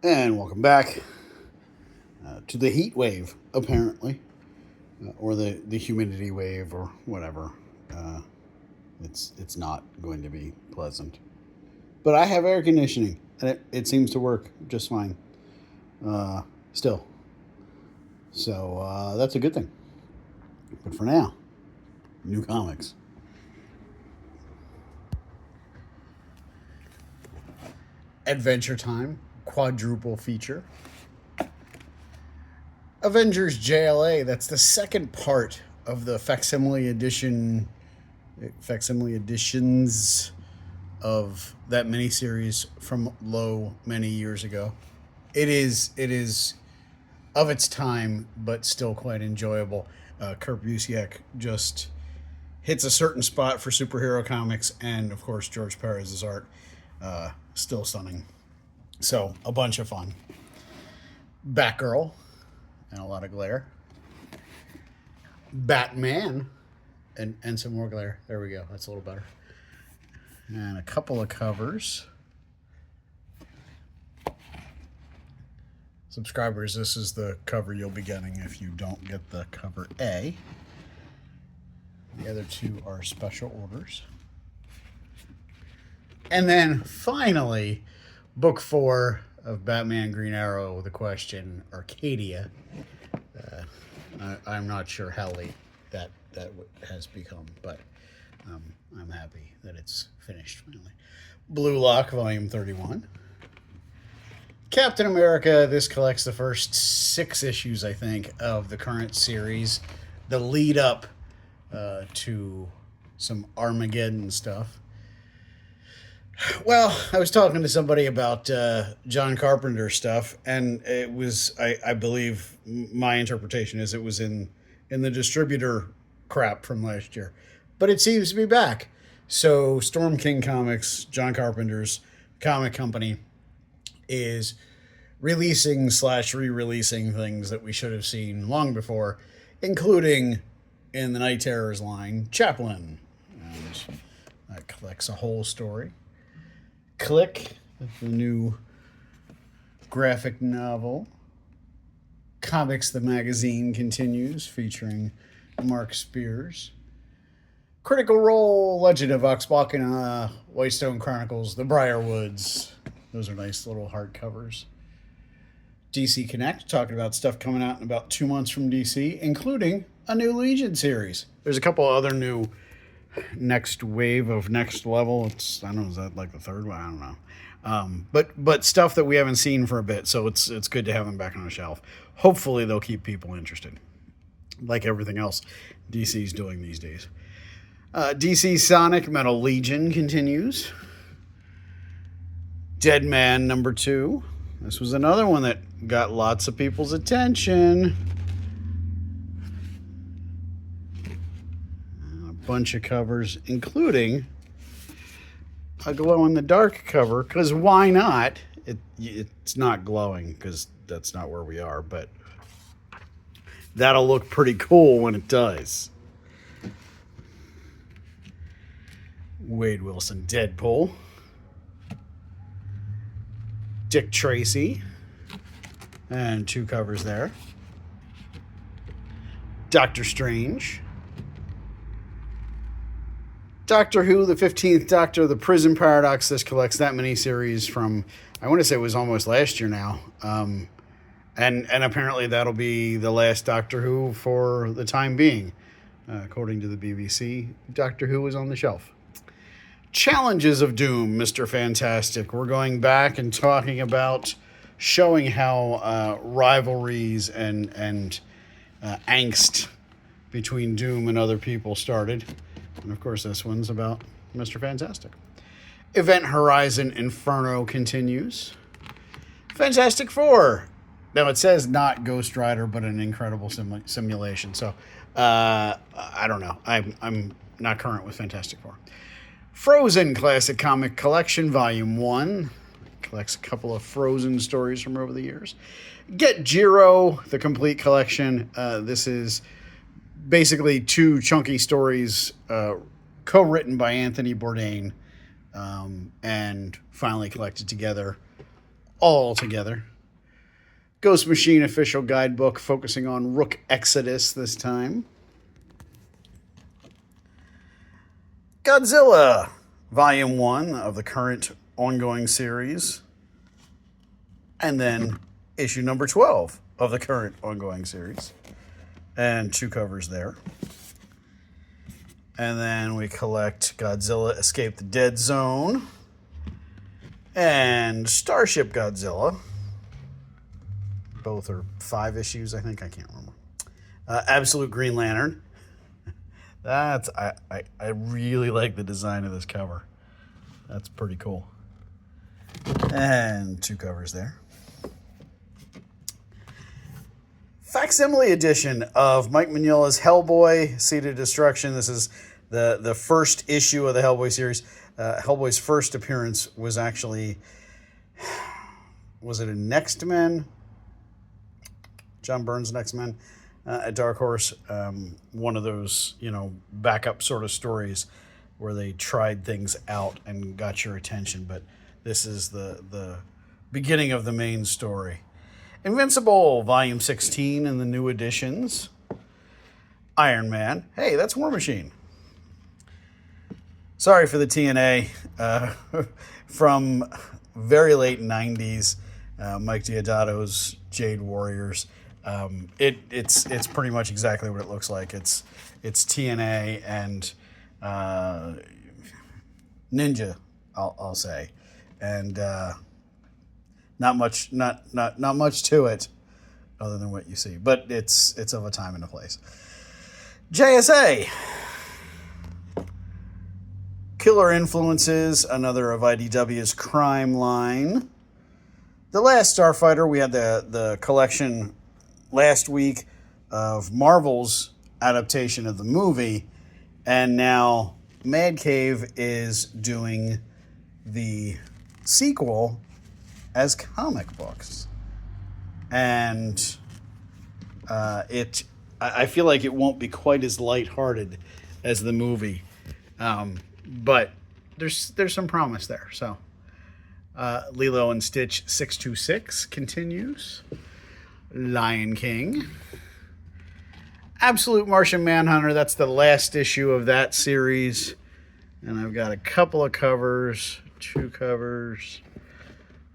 And welcome back to the heat wave, apparently, or the humidity wave, or whatever. Uh, it's not going to be pleasant. But I have air conditioning, and it seems to work just fine. Still, so that's a good thing. But for now, new comics. Adventure Time quadruple feature. Avengers JLA. That's the second part of the facsimile editions of that miniseries from Low many years ago. It is of its time, but still quite enjoyable. Kurt Busiek just hits a certain spot for superhero comics, and of course George Perez's art, still stunning. So a bunch of fun. Batgirl, and a lot of glare. Batman, and some more glare. There we go. That's a little better. And a couple of covers. Subscribers, this is the cover you'll be getting if you don't get the cover A. The other two are special orders. And then finally, book 4 of Batman Green Arrow, The Question, Arcadia. I'm not sure how late that has become, but I'm happy that it's finished finally. Blue Lock, Volume 31. Captain America, this collects the first 6 issues, I think, of the current series. The lead up to some Armageddon stuff. Well, I was talking to somebody about John Carpenter stuff, and it was, I believe, my interpretation is it was in the distributor crap from last year. But it seems to be back. So Storm King Comics, John Carpenter's comic company, is releasing / re-releasing things that we should have seen long before, including in the Night Terrors line, Chaplin. And that collects a whole story. Click, the new graphic novel. Comics the Magazine continues, featuring Mark Spears. Critical Role, Legend of Vox Machina, Whitestone Chronicles, The Briarwoods. Those are nice little hardcovers. DC Connect, talking about stuff coming out in about 2 months from DC, including a new Legion series. There's a couple other new next wave of next level. It's, I don't know, is that like the third one? I don't know. But stuff that we haven't seen for a bit, so it's good to have them back on the shelf. Hopefully they'll keep people interested, like everything else DC's doing these days. DC Sonic Metal Legion continues. Dead Man number 2. This was another one that got lots of people's attention. A bunch of covers, including a glow-in-the-dark cover, because why not? It's not glowing, because that's not where we are, but that'll look pretty cool when it does. Wade Wilson, Deadpool. Dick Tracy, and 2 covers there. Doctor Strange. Doctor Who, the 15th Doctor, The Prison Paradox. This collects that miniseries from, I want to say it was almost last year now. And apparently that'll be the last Doctor Who for the time being. According to the BBC, Doctor Who is on the shelf. Challenges of Doom, Mr. Fantastic. We're going back and talking about showing how rivalries and angst between Doom and other people started. And of course, this one's about Mr. Fantastic. Event Horizon Inferno continues. Fantastic Four. Now, it says not Ghost Rider, but an incredible simulation. So, I don't know. I'm not current with Fantastic Four. Frozen Classic Comic Collection, Volume 1. Collects a couple of Frozen stories from over the years. Get Jiro, the complete collection. This is basically 2 chunky stories co-written by Anthony Bourdain, and finally collected together all together. Ghost Machine official guidebook focusing on Rook Exodus this time. Godzilla, Volume 1 of the current ongoing series. And then issue number 12 of the current ongoing series. And 2 covers there. And then we collect Godzilla Escape the Dead Zone. And Starship Godzilla. Both are 5 issues, I think. I can't remember. Absolute Green Lantern. I really like the design of this cover. That's pretty cool. And 2 covers there. Facsimile edition of Mike Mignola's Hellboy, Seed of Destruction. This is the first issue of the Hellboy series. Hellboy's first appearance was actually, was it in Next Men? John Byrne's Next Men at Dark Horse. One of those, backup sort of stories where they tried things out and got your attention. But this is the beginning of the main story. Invincible, Volume 16 in the new editions. Iron Man. Hey, that's War Machine. Sorry for the TNA. From very late 90s, Mike Deodato's Jade Warriors. It's pretty much exactly what it looks like. It's TNA and Ninja, I'll say. And not much to it other than what you see, but it's of a time and a place. JSA, Killer Influences, another of IDW's crime line. The Last Starfighter, we had the collection last week of Marvel's adaptation of the movie, and now Mad Cave is doing the sequel as comic books. And I feel like it won't be quite as lighthearted as the movie, but there's some promise there. So Lilo and Stitch 626 continues. Lion King. Absolute Martian Manhunter, that's the last issue of that series. And I've got a couple of covers, 2 covers,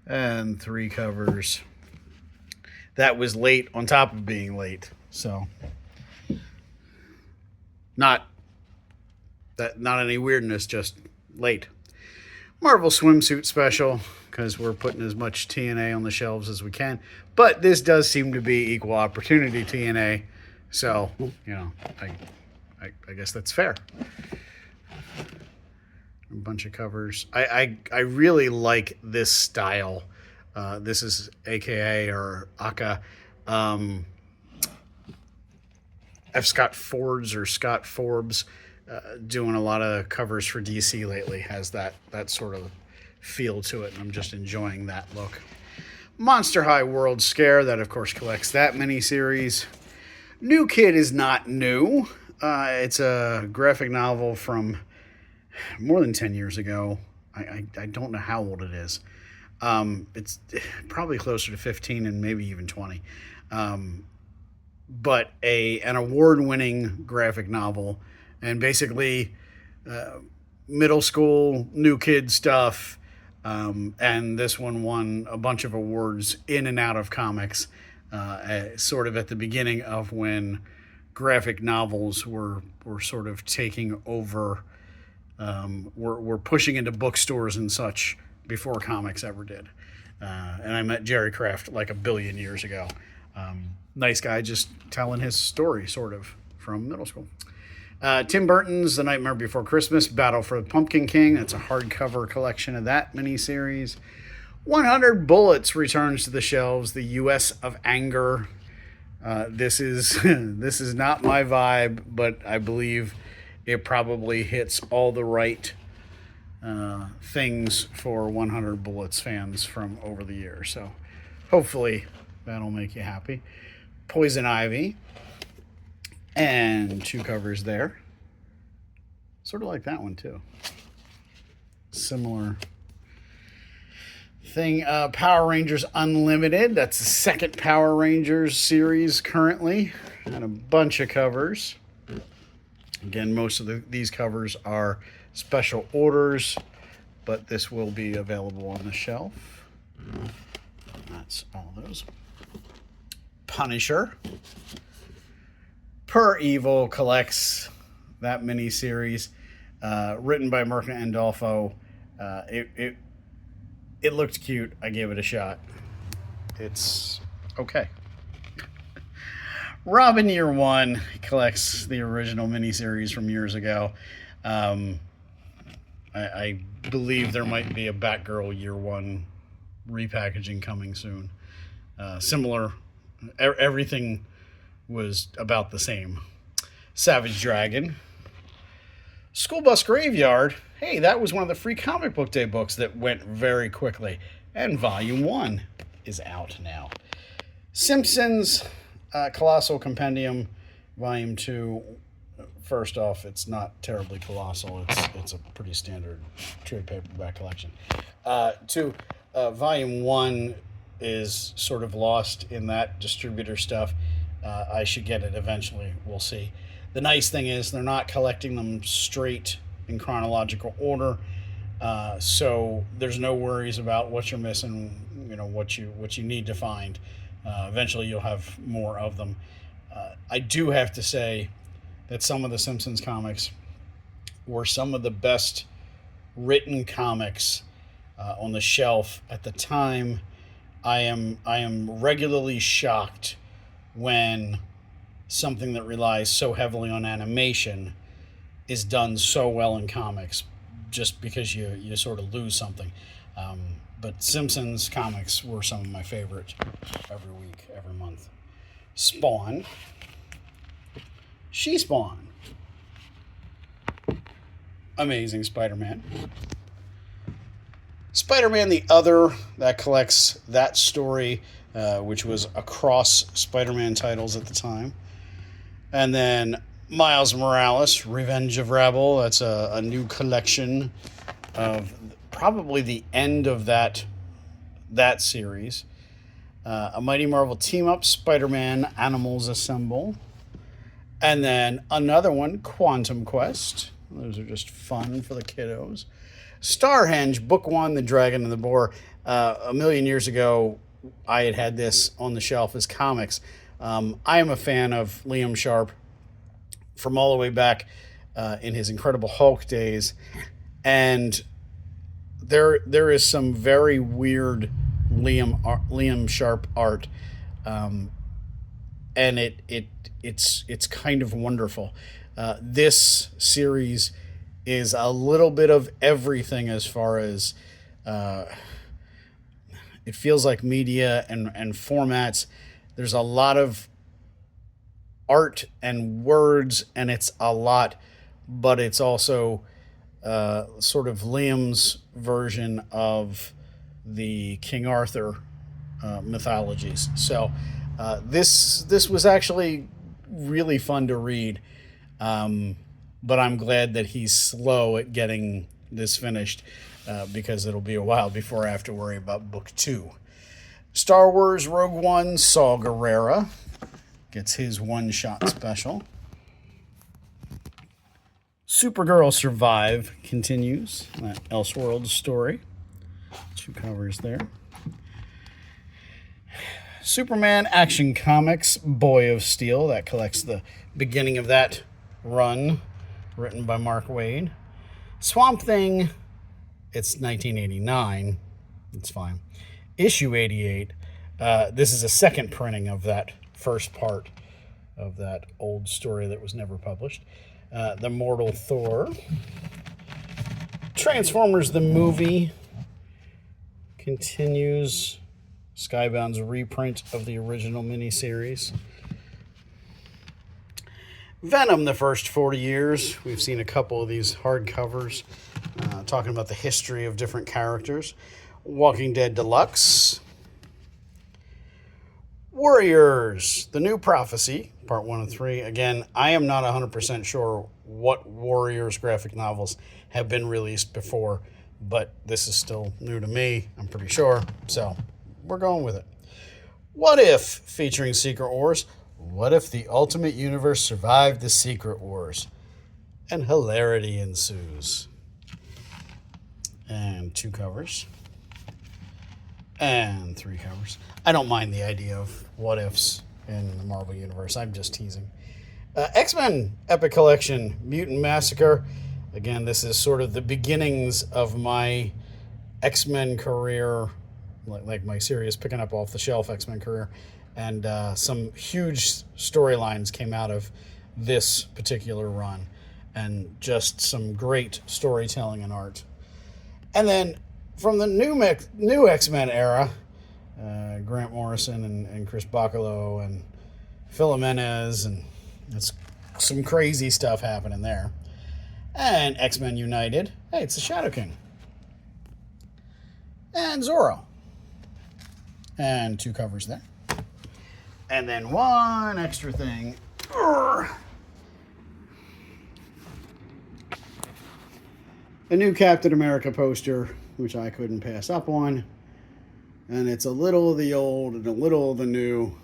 and 3 covers. That was late on top of being late. So not any weirdness, just late. Marvel Swimsuit Special, because we're putting as much TNA on the shelves as we can. But this does seem to be equal opportunity TNA. So, I guess that's fair. A bunch of covers. I really like this style. This is AKA or Aka. F. Scott Forbes doing a lot of covers for DC lately. Has that sort of feel to it, and I'm just enjoying that look. Monster High World Scare, that of course collects that miniseries. New Kid is not new. It's a graphic novel from more than 10 years ago. I don't know how old it is. It's probably closer to 15 and maybe even 20. But an award-winning graphic novel, and basically middle school, new kid stuff. And this one won a bunch of awards in and out of comics, sort of at the beginning of when graphic novels were sort of taking over, were pushing into bookstores and such before comics ever did. And I met Jerry Craft like a billion years ago. Nice guy, just telling his story, sort of, from middle school. Tim Burton's The Nightmare Before Christmas, Battle for the Pumpkin King. That's a hardcover collection of that miniseries. 100 Bullets returns to the shelves. The U.S. of Anger. This is not my vibe, but I believe it probably hits all the right things for 100 Bullets fans from over the years. So hopefully that'll make you happy. Poison Ivy. And 2 covers there. Sort of like that one, too. Similar thing. Power Rangers Unlimited. That's the second Power Rangers series currently, and a bunch of covers. Again, most of these covers are special orders, but this will be available on the shelf. That's all those. Punisher. Per Evil collects that miniseries, written by Mirka Andolfo. It looked cute. I gave it a shot. It's okay. Robin Year One collects the original miniseries from years ago. I believe there might be a Batgirl Year One repackaging coming soon. Similar, everything was about the same. Savage Dragon. School Bus Graveyard. Hey, that was one of the free comic book day books that went very quickly. And Volume 1 is out now. Simpsons Colossal Compendium, Volume 2. First off, it's not terribly colossal. It's a pretty standard trade paperback collection. Volume 1 is sort of lost in that distributor stuff. I should get it eventually. We'll see. The nice thing is they're not collecting them straight in chronological order, so there's no worries about what you're missing. You know what you need to find. Eventually, you'll have more of them. I do have to say that some of the Simpsons comics were some of the best written comics on the shelf at the time. I am regularly shocked when something that relies so heavily on animation is done so well in comics, just because you sort of lose something. But Simpsons comics were some of my favorites every week, every month. Spawn. She-Spawn. Amazing Spider-Man. Spider-Man the Other, that collects that story, which was across Spider-Man titles at the time. And then Miles Morales, Revenge of Rabble. That's a new collection of probably the end of that series. A Mighty Marvel Team Up, Spider-Man, Animals Assemble. And then another one, Quantum Quest. Those are just fun for the kiddos. Starhenge, Book 1, The Dragon and the Boar. A million years ago, I had this on the shelf as comics. I am a fan of Liam Sharp from all the way back in his Incredible Hulk days. And there is some very weird Liam Sharp art. And it's kind of wonderful. This series is a little bit of everything as far as it feels like media and formats. There's a lot of art and words, and it's a lot, but it's also sort of Liam's version of the King Arthur mythologies. So this was actually really fun to read, but I'm glad that he's slow at getting this finished, because it'll be a while before I have to worry about book 2. Star Wars Rogue One, Saw Gerrera gets his one-shot special. Supergirl Survive continues, that Elseworlds story. 2 covers there. Superman Action Comics, Boy of Steel. That collects the beginning of that run, written by Mark Waid. Swamp Thing, it's 1989. It's fine. Issue 88. This is a second printing of that first part of that old story that was never published. The Mortal Thor. Transformers the movie continues. Skybound's reprint of the original miniseries. Venom, the first 40 years. We've seen a couple of these hardcovers talking about the history of different characters. Walking Dead Deluxe. Warriors, The New Prophecy, Part 1 and 3. Again, I am not 100% sure what Warriors graphic novels have been released before but this is still new to me, I'm pretty sure. So we're going with it. What If, featuring Secret Wars. What if the Ultimate Universe survived the Secret Wars? And hilarity ensues. And 2 covers. And 3 covers. I don't mind the idea of what ifs in the Marvel Universe. I'm just teasing. X-Men Epic Collection, Mutant Massacre. Again, this is sort of the beginnings of my X-Men career, like my serious picking up off the shelf X-Men career. And some huge storylines came out of this particular run. And just some great storytelling and art. And then from the new X-Men era, Grant Morrison and Chris Bachalo and Phil Jimenez, and it's some crazy stuff happening there. And X-Men United. Hey, it's the Shadow King. And Zorro. And 2 covers there. And then 1 extra thing. A new Captain America poster, which I couldn't pass up on. And it's a little of the old and a little of the new.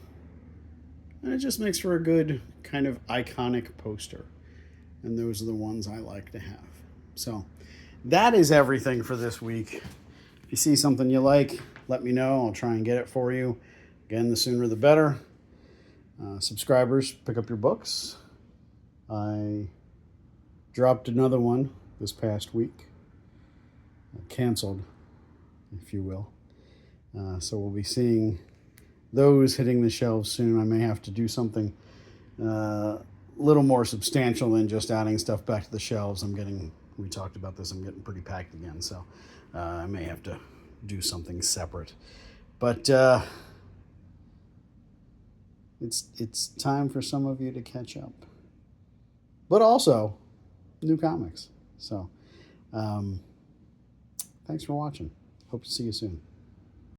And it just makes for a good kind of iconic poster. And those are the ones I like to have. So that is everything for this week. If you see something you like, let me know. I'll try and get it for you. Again, the sooner the better. Subscribers, pick up your books. I dropped another one this past week. Canceled, if you will. So we'll be seeing those hitting the shelves soon. I may have to do something a little more substantial than just adding stuff back to the shelves. We talked about this, I'm getting pretty packed again, so I may have to do something separate. But it's time for some of you to catch up. But also, new comics. So, thanks for watching. Hope to see you soon.